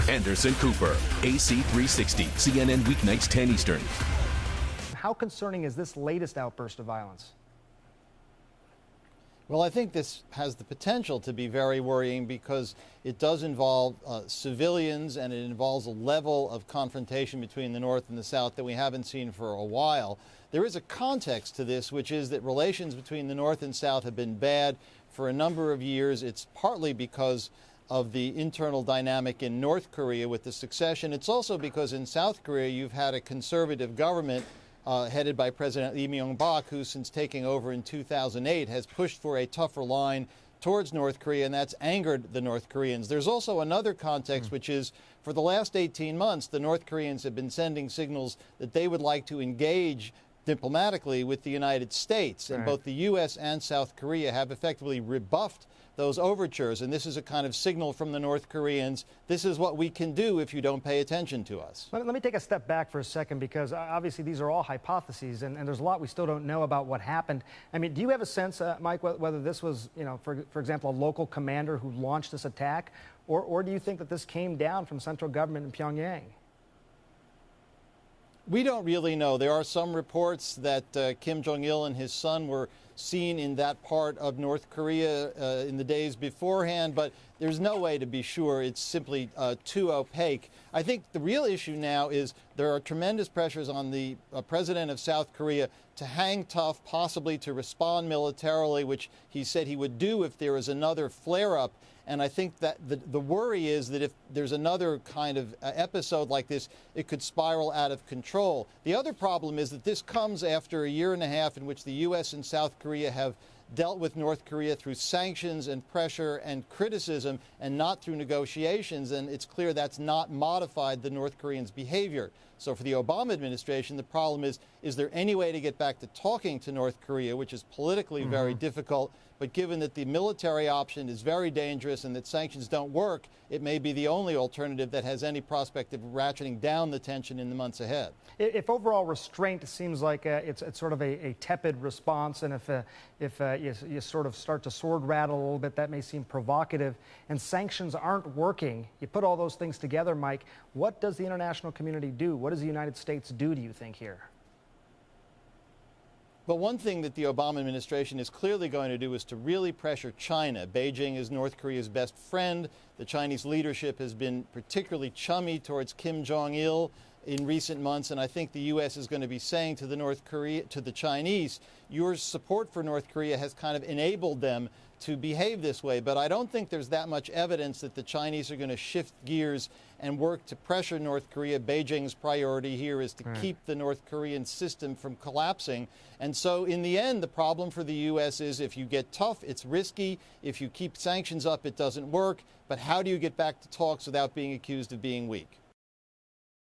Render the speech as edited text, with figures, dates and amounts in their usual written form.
Anderson Cooper, AC 360, CNN weeknights 10 Eastern. How concerning is this latest outburst of violence? Well, I think this has the potential to be very worrying because it does involve civilians, and it involves a level of confrontation between the North and the South that we haven't seen for a while. There is a context to this, which is that relations between the North and South have been bad for a number of years. It's partly because of the internal dynamic in North Korea with the succession. It's also because in South Korea you've had a conservative government headed by President Lee Myung-bak, who since taking over in 2008 has pushed for a tougher line towards North Korea, and that's angered the North Koreans. There's also another context, which is for the last 18 months, the North Koreans have been sending signals that they would like to engage diplomatically with the United States. And both the U.S. and South Korea have effectively rebuffed those overtures. And this is a kind of signal from the North Koreans. This is what we can do if you don't pay attention to us. Let me take a step back for a second, because obviously these are all hypotheses, and there's a lot we still don't know about what happened. I mean, do you have a sense, Mike, whether this was, for example, a local commander who launched this attack, or do you think that this came down from central government in Pyongyang? We don't really know. There are some reports that Kim Jong-il and his son were seen in that part of North Korea in the days beforehand, but there's no way to be sure. It's simply too opaque. I think the real issue now is there are tremendous pressures on the president of South Korea to hang tough, possibly to respond militarily, which he said he would do if there was another flare-up. And I think that the worry is that if there's another kind of episode like this, it could spiral out of control. The other problem is that this comes after a year and a half in which the U.S. and South Korea have dealt with North Korea through sanctions and pressure and criticism, and not through negotiations. And it's clear that's not modified the North Koreans' behavior. So for the Obama administration, the problem is there any way to get back to talking to North Korea, which is politically very difficult? But given that the military option is very dangerous and that sanctions don't work, it may be the only alternative that has any prospect of ratcheting down the tension in the months ahead. If overall restraint seems like it's sort of a tepid response, and if you sort of start to sword rattle a little bit, that may seem provocative, and sanctions aren't working, you put all those things together, Mike, what does the international community do? What does the United States do you think, here? But one thing that the Obama administration is clearly going to do is to really pressure China. Beijing is North Korea's best friend. The Chinese leadership has been particularly chummy towards Kim Jong-il in recent months, and I think the U.S. is going to be saying to the Chinese, your support for North Korea has kind of enabled them to behave this way. But I don't think there's that much evidence that the Chinese are going to shift gears and work to pressure North Korea. Beijing's priority here is to keep the North Korean system from collapsing. And so in the end, the problem for the U.S. is if you get tough, it's risky. If you keep sanctions up, it doesn't work. But how do you get back to talks without being accused of being weak?